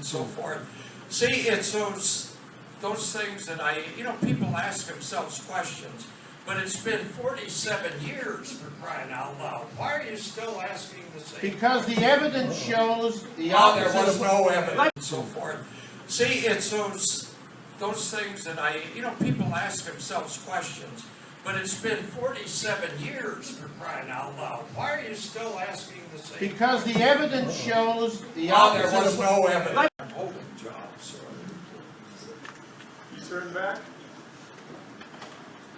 so forth. See, it's those things that people ask themselves questions, but it's been 47 years for crying out loud. Why are you still asking the same? Because the evidence shows the opposite. There was no evidence and so forth. See, it's those things that people ask themselves questions, but it's been 47 years for crying out loud. Why are you still asking the same? Because the evidence shows the opposite. There was no evidence. I'm holding jobs. You turn back?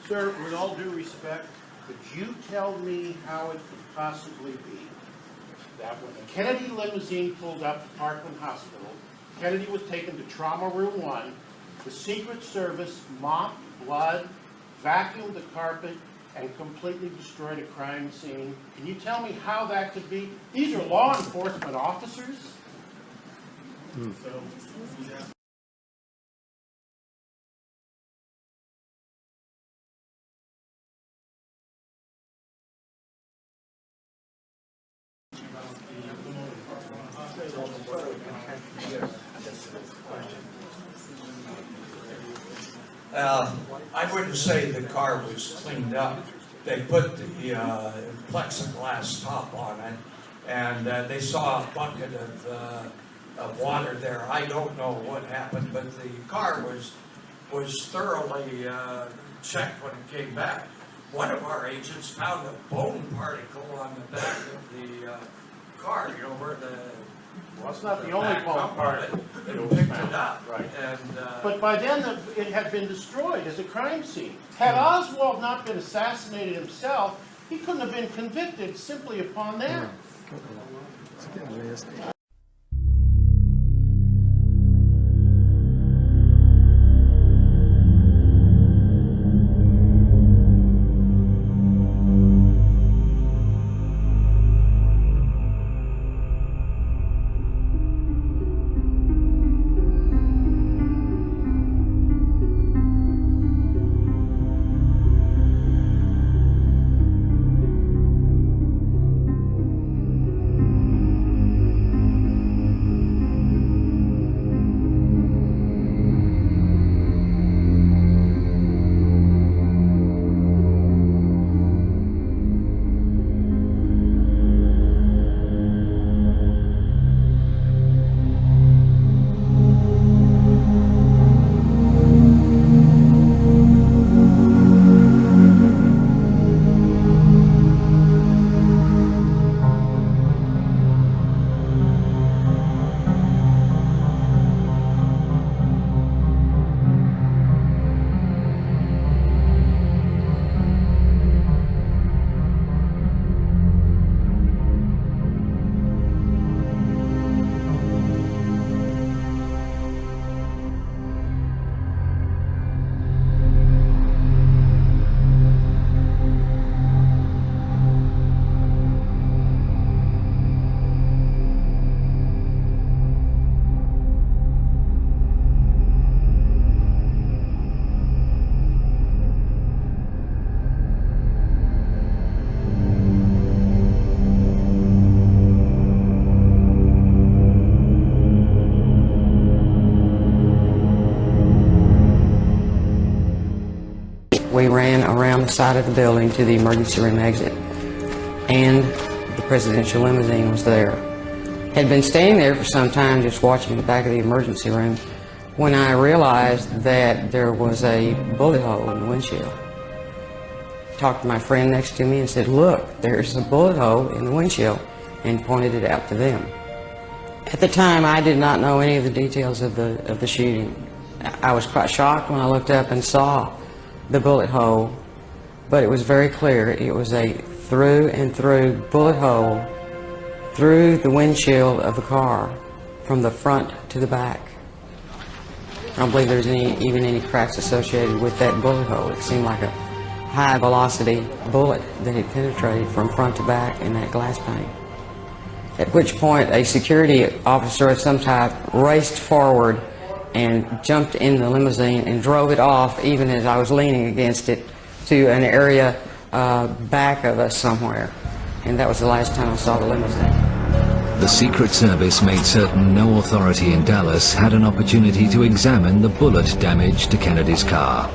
Sir, with all due respect, could you tell me how it could possibly be that when the Kennedy limousine pulled up to Parkland Hospital, Kennedy was taken to Trauma Room 1, the Secret Service mopped blood, vacuumed the carpet, and completely destroyed a crime scene? Can you tell me how that could be? These are law enforcement officers. I wouldn't say the car was cleaned up. They put the plexiglass top on it, and they saw a bucket of water there. I don't know what happened, but the car was thoroughly checked when it came back. One of our agents found a bone particle on the back of the car, where the Well, it's not the only bone part that it picked it up. Right. And, but by then, it had been destroyed as a crime scene. Had Oswald not been assassinated himself, he couldn't have been convicted simply upon that. We ran around the side of the building to the emergency room exit, and the presidential limousine was there. Had been staying there for some time just watching the back of the emergency room when I realized that there was a bullet hole in the windshield. Talked to my friend next to me and said, "Look, there's a bullet hole in the windshield," and pointed it out to them. At the time, I did not know any of the details of the shooting. I was quite shocked when I looked up and saw the bullet hole, but it was very clear. It was a through and through bullet hole through the windshield of the car from the front to the back. I don't believe there's even any cracks associated with that bullet hole. It seemed like a high velocity bullet that had penetrated from front to back in that glass pane. At which point a security officer of some type raced forward and jumped in the limousine and drove it off even as I was leaning against it to an area back of us somewhere. And that was the last time I saw the limousine. the Secret Service made certain no authority in Dallas had an opportunity to examine the bullet damage to Kennedy's car.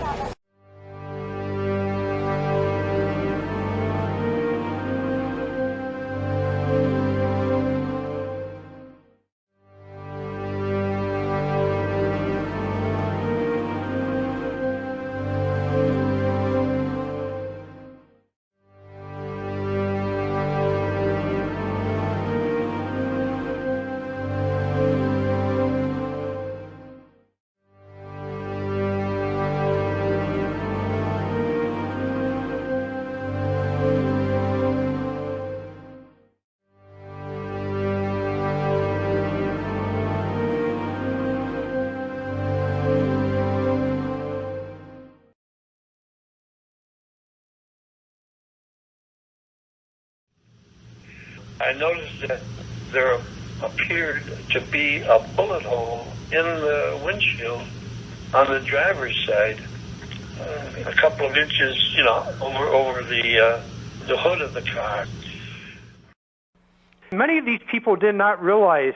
I noticed that there appeared to be a bullet hole in the windshield on the driver's side, a couple of inches, over the hood of the car. Many of these people did not realize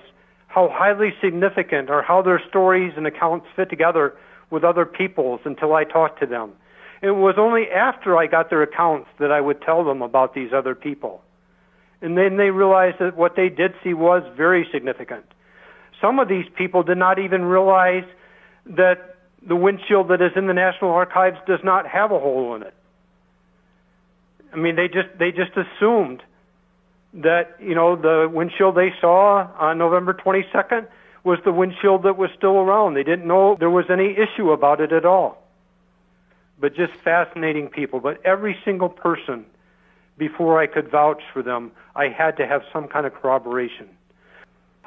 how highly significant or how their stories and accounts fit together with other people's until I talked to them. It was only after I got their accounts that I would tell them about these other people. And then they realized that what they did see was very significant. Some of these people did not even realize that the windshield that is in the National Archives does not have a hole in it. I mean, they just assumed that, the windshield they saw on November 22nd was the windshield that was still around. They didn't know there was any issue about it at all. But just fascinating people. But every single person, before I could vouch for them, I had to have some kind of corroboration.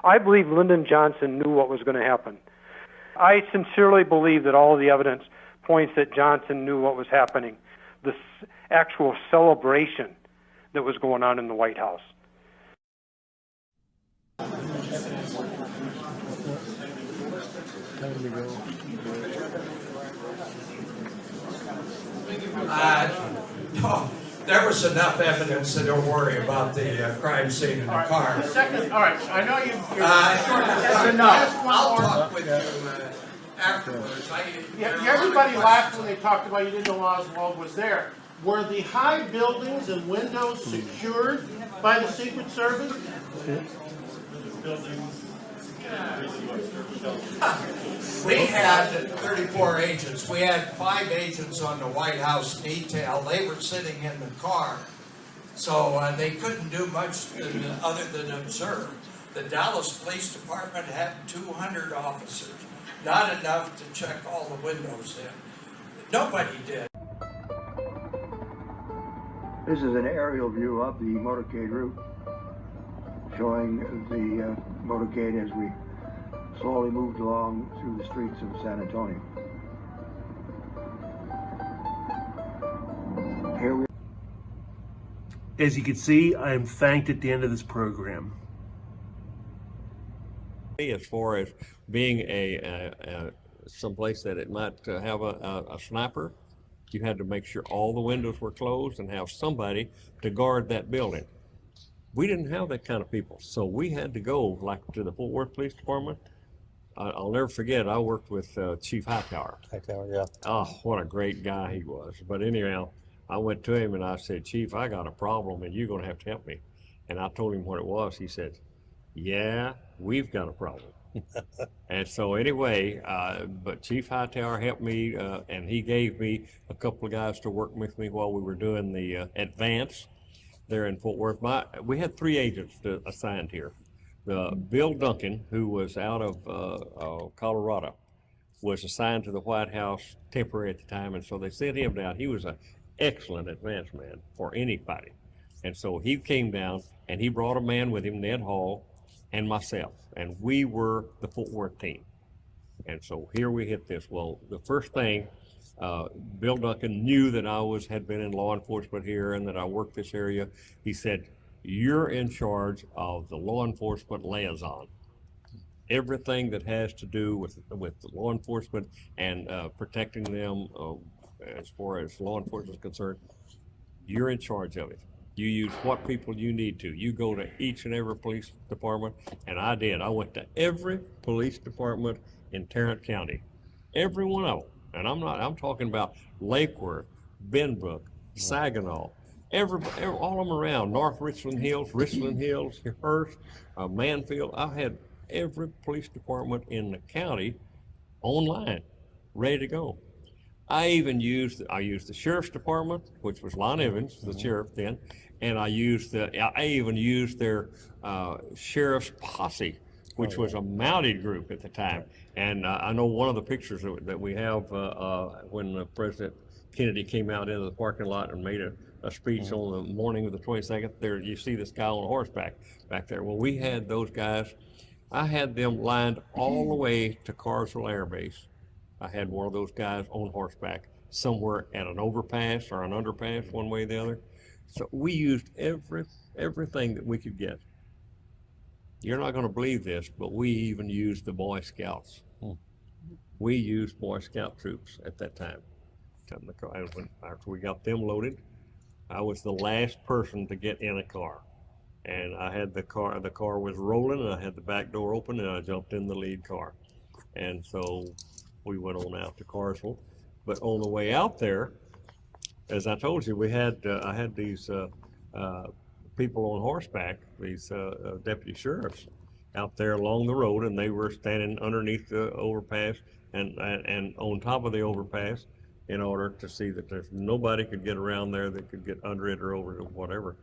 I believe Lyndon Johnson knew what was going to happen. I sincerely believe that all of the evidence points that Johnson knew what was happening, the actual celebration that was going on in the White House. No, there was enough evidence, so don't worry about the crime scene in the car. The second, all right, I know you're That's enough. I'll talk with you afterwards. Everybody laughed when they talked about you didn't know Oswald was there. Were the high buildings and windows secured by the Secret Service? We had 34 agents. We had 5 agents on the White House detail. They were sitting in the car. So they couldn't do much other than observe. The Dallas Police Department had 200 officers. Not enough to check all the windows in. Nobody did. This is an aerial view of the motorcade route, showing the motorcade as we slowly moved along through the streets of San Antonio. Here we As you can see, I am thanked at the end of this program. As far as being someplace that it might have a sniper, you had to make sure all the windows were closed and have somebody to guard that building. We didn't have that kind of people, so we had to go like to the Fort Worth Police Department. I'll never forget, I worked with Chief Hightower. Hightower, yeah. Oh, what a great guy he was. But anyhow, I went to him and I said, Chief, I got a problem and you're gonna have to help me. And I told him what it was. He said, yeah, we've got a problem. And so anyway, but Chief Hightower helped me and he gave me a couple of guys to work with me while we were doing the advance there in Fort Worth. We had 3 agents assigned here. Bill Duncan, who was out of Colorado, was assigned to the White House temporary at the time, and so they sent him down. He was an excellent advance man for anybody. And so he came down, and he brought a man with him, Ned Hall, and myself, and we were the Fort Worth team. And so here we hit this. Well, the first thing, Bill Duncan knew that I had been in law enforcement here and that I worked this area. He said, you're in charge of the law enforcement liaison. Everything that has to do with law enforcement and protecting them as far as law enforcement is concerned, you're in charge of it. You use what people you need to. You go to each and every police department, and I did. I went to every police department in Tarrant County, every one of them. And I'm talking about Lake Worth, Benbrook, Saginaw, all of them around, North Richland Hills, Hearst, Manfield. I had every police department in the county online, ready to go. I used the sheriff's department, which was Lon Evans, the sheriff then, and I even used their sheriff's posse, which was a mounted group at the time. And I know one of the pictures that we have when President Kennedy came out into the parking lot and made a speech on the morning of the 22nd. There, you see this guy on horseback back there. Well, we had those guys. I had them lined all the way to Carswell Air Base. I had one of those guys on horseback somewhere at an overpass or an underpass, one way or the other. So we used everything that we could get. You're not going to believe this, but we even used the Boy Scouts. We used Boy Scout troops at that time. After we got them loaded, I was the last person to get in a car. And I had the car was rolling, and I had the back door open, and I jumped in the lead car. And so we went on out to Carswell. But on the way out there, as I told you, I had these people on horseback, these deputy sheriffs out there along the road, and they were standing underneath the overpass and on top of the overpass in order to see that there's nobody could get around there that could get under it or over it or whatever.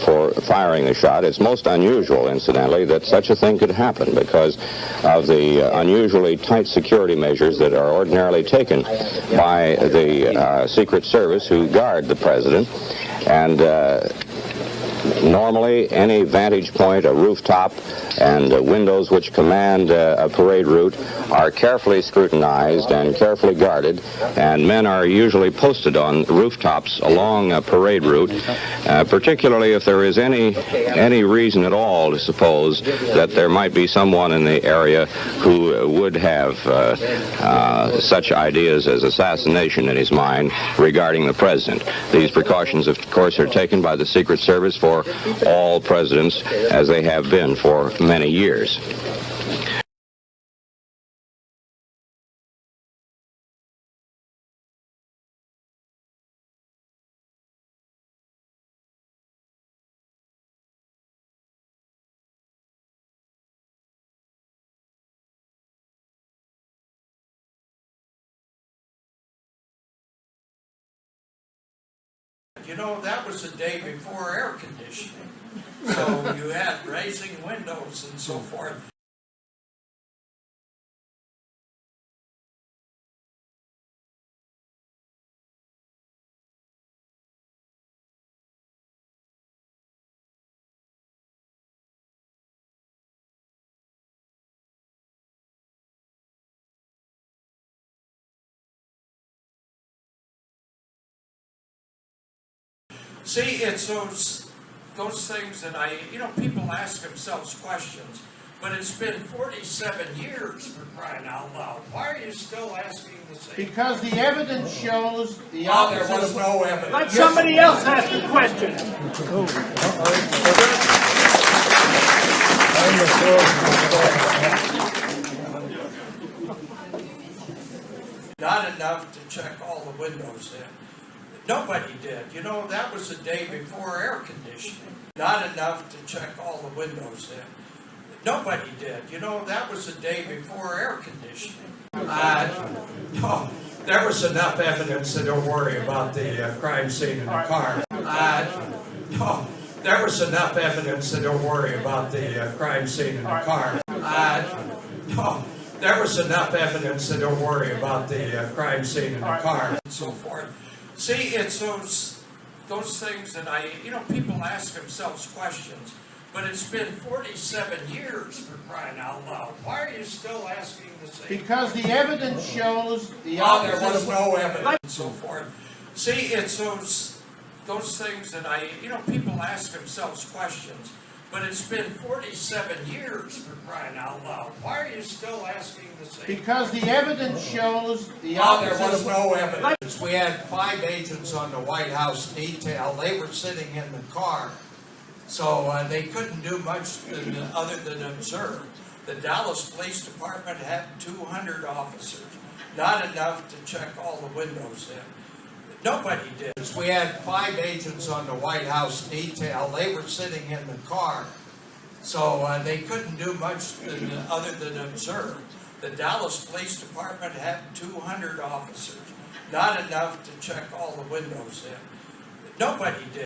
For firing the shot. It's most unusual, incidentally, that such a thing could happen because of the unusually tight security measures that are ordinarily taken by the Secret Service who guard the president. And normally any vantage point, a rooftop, and windows which command a parade route are carefully scrutinized and carefully guarded, and men are usually posted on rooftops along a parade route, particularly if there is any reason at all to suppose that there might be someone in the area who would have such ideas as assassination in his mind regarding the president. These precautions, of course, are taken by the Secret Service for all presidents, as they have been for many years. You know, that was the day before air conditioning. So you had raising windows and so forth. See, it's those things that people ask themselves questions, but it's been 47 years for crying out loud. Why are you still asking the same? Because the evidence shows the there was no evidence. Let somebody else ask the question. Not enough to check all the windows in. Nobody did. You know, that was the day before air conditioning. Not enough to check all the windows in. Nobody did. You know, that was the day before air conditioning. No, there was enough evidence, so don't worry about the crime scene in the car. No, there was enough evidence, so don't worry about the crime scene in the car. No, there was enough evidence, so don't worry about the crime scene in the car and so forth. See, it's those things that people ask themselves questions, but it's been 47 years for crying out loud. Why are you still asking the same? Because the evidence shows the opposite. There was no evidence and so forth. See, it's those things that people ask themselves questions, But it's been 47 years for crying out loud. Why are you still asking the same? Because the evidence shows the Well, there was opposite. no evidence. We had 5 agents on the White House detail. They were sitting in the car. So they couldn't do much other than observe. The Dallas Police Department had 200 officers. Not enough to check all the windows in. Nobody did. We had 5 agents on the White House detail. They were sitting in the car. So they couldn't do much other than observe. The Dallas Police Department had 200 officers. Not enough to check all the windows in. Nobody did.